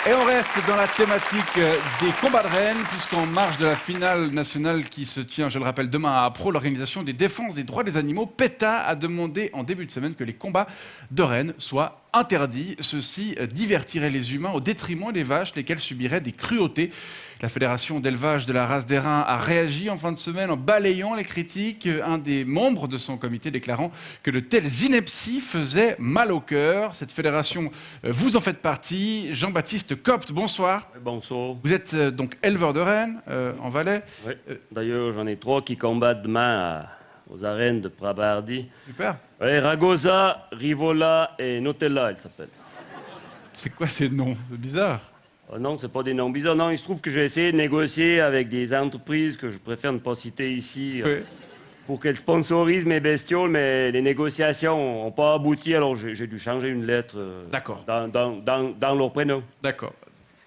Et on reste dans la thématique des combats de Rennes, puisqu'en marge de la finale nationale qui se tient, je le rappelle, demain à Appro, l'organisation des défenses des droits des animaux, PETA, a demandé en début de semaine que les combats de Rennes soient interdits. Ceci divertirait les humains au détriment des vaches, lesquelles subiraient des cruautés. La Fédération d'élevage de la race d'airain a réagi en fin de semaine en balayant les critiques. Un des membres de son comité déclarant que de telles inepties faisaient mal au cœur. Cette fédération, vous en faites partie. Jean-Baptiste Copte, bonsoir. Bonsoir. Vous êtes donc éleveur de rennes en Valais. Oui. D'ailleurs, j'en ai 3 qui combattent demain aux arènes de Prabardi. Super. Oui, Ragosa, Rivola et Nutella, elle s'appelle. C'est quoi ces noms? C'est bizarre. Oh non, c'est pas des noms bizarres. Non, il se trouve que j'ai essayé de négocier avec des entreprises que je préfère ne pas citer ici pour qu'elles sponsorisent mes bestioles, mais les négociations n'ont pas abouti, alors j'ai dû changer une lettre dans leur prénom. D'accord.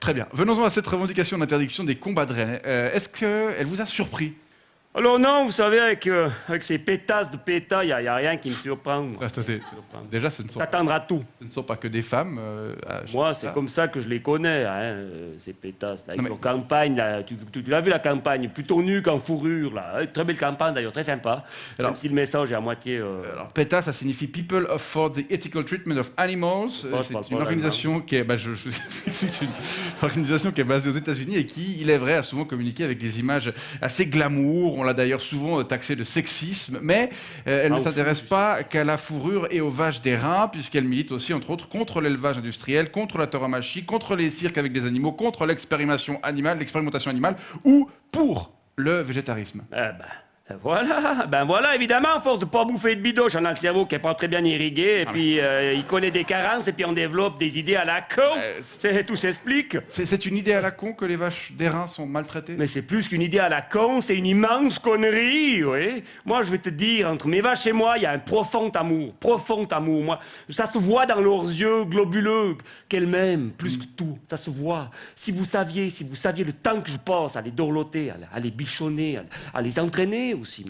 Très bien. Venons-en à cette revendication d'interdiction des combats de rennes. Est-ce qu'elle vous a surpris? Alors non, vous savez, avec ces pétasses de PETA, il n'y a rien qui me surprend. Attendez. Déjà, ce ne sont pas que des femmes. Moi, c'est comme ça que je les connais, hein, ces pétasses. Là, avec leur campagne, là, tu l'as vu la campagne, plutôt nue qu'en fourrure. Là. Très belle campagne d'ailleurs, très sympa. Alors, même si le message est à moitié... Alors, PETA, ça signifie People for the Ethical Treatment of Animals. C'est une organisation qui est... c'est une organisation qui est basée aux États-Unis et qui, il est vrai, a souvent communiqué avec des images assez glamour. On l'a d'ailleurs souvent taxé de sexisme, mais elle ne s'intéresse pas qu'à la fourrure et aux vaches d'airain, puisqu'elle milite aussi, entre autres, contre l'élevage industriel, contre la tauromachie, contre les cirques avec des animaux, contre l'expérimentation animale ou pour le végétarisme. Ben voilà, évidemment, à force de pas bouffer de bidoche, on a le cerveau qui est pas très bien irrigué, et puis il connaît des carences, et puis on développe des idées à la con. Tout s'explique. C'est une idée à la con que les vaches d'airain sont maltraitées? Mais c'est plus qu'une idée à la con, c'est une immense connerie, oui. Moi, je vais te dire, entre mes vaches et moi, il y a un profond amour. Moi, ça se voit dans leurs yeux globuleux qu'elles m'aiment, plus que tout. Ça se voit. Si vous saviez le temps que je passe à les dorloter, à les bichonner, à les entraîner aussi.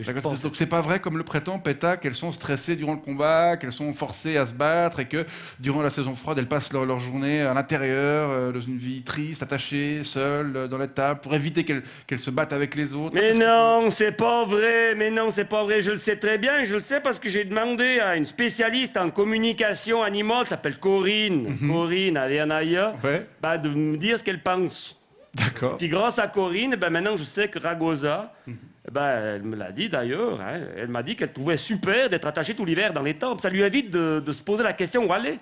Donc c'est pas vrai, comme le prétend PETA, qu'elles sont stressées durant le combat, qu'elles sont forcées à se battre et que durant la saison froide, elles passent leur journée à l'intérieur, dans une vie triste, attachée, seule, dans l'étable, pour éviter qu'elles se battent avec les autres. Mais non, c'est pas vrai. Je le sais très bien. Je le sais parce que j'ai demandé à une spécialiste en communication animale, qui s'appelle Corinne, Corinne Avianaya, de me dire ce qu'elle pense. D'accord. Puis grâce à Corinne, maintenant je sais que Ragosa, elle me l'a dit d'ailleurs, hein, elle m'a dit qu'elle trouvait super d'être attachée tout l'hiver dans les temples. Ça lui évite de se poser la question où aller.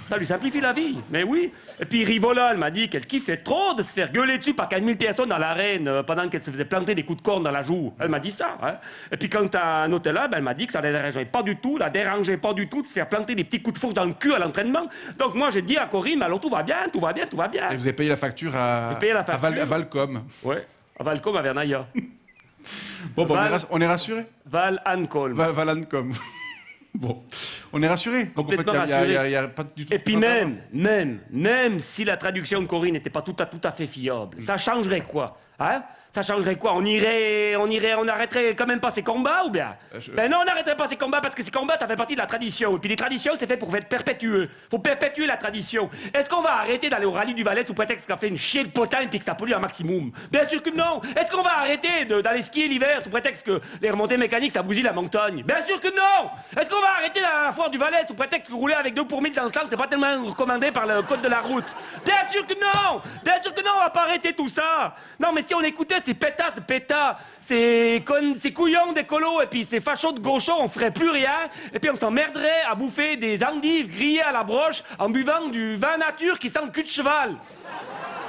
Ça lui simplifie la vie, mais oui. Et puis Rivola, elle m'a dit qu'elle kiffait trop de se faire gueuler dessus par 4000 personnes dans l'arène pendant qu'elle se faisait planter des coups de corne dans la joue. Elle m'a dit ça. Hein. Et puis quant à Nutella, elle m'a dit que ça la dérangeait pas du tout de se faire planter des petits coups de fourche dans le cul à l'entraînement. Donc moi j'ai dit à Corinne, alors tout va bien. Et vous avez payé la facture à Valcom. Ouais, à Valcom, à Vernaya. Bon, on est rassuré. Val-Ancom. Val-Ancom. Bon, on est rassuré. Donc en fait, il y a pas du tout. Et puis même si la traduction de Corinne n'était pas tout à fait fiable, ça changerait quoi, hein? Ça changerait quoi? On arrêterait quand même pas ces combats ou bien? Ben non, on n'arrêterait pas ces combats parce que ces combats, ça fait partie de la tradition. Et puis les traditions, c'est fait pour être perpétueux. Faut perpétuer la tradition. Est-ce qu'on va arrêter d'aller au rallye du Valais sous prétexte qu'on fait une chier de potin et que ça pollue un maximum? Bien sûr que non. Est-ce qu'on va arrêter d'aller skier l'hiver sous prétexte que les remontées mécaniques, ça bousille la montagne? Bien sûr que non. Est-ce qu'on va arrêter la foire du Valais sous prétexte que rouler avec 2 pour 1000 dans le sang, c'est pas tellement recommandé par le code de la route? Bien sûr que non. On va pas arrêter tout ça. Non, mais si on écoutait ces pétasses de PETA, ces couillons d'écolos et puis ces fachos de gauchos, on ferait plus rien et puis on s'emmerderait à bouffer des endives grillées à la broche en buvant du vin nature qui sent le cul de cheval.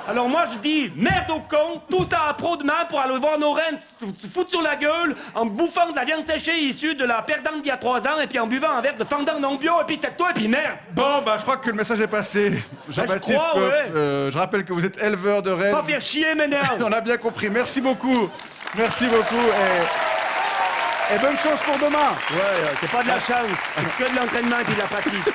Alors moi je dis merde au con, tous à Appro demain pour aller voir nos rennes se foutre sur la gueule en bouffant de la viande séchée issue de la perdante d'il y a 3 ans et puis en buvant un verre de fendant non bio et puis c'est toi et puis merde. Bon je crois que le message est passé. Jean-Baptiste Copte, je rappelle que vous êtes éleveur de rennes. Pas faire chier maintenant. On a bien compris, merci beaucoup et bonne chance pour demain. Ouais, c'est pas de la chance, c'est que de l'entraînement et puis de la pratique.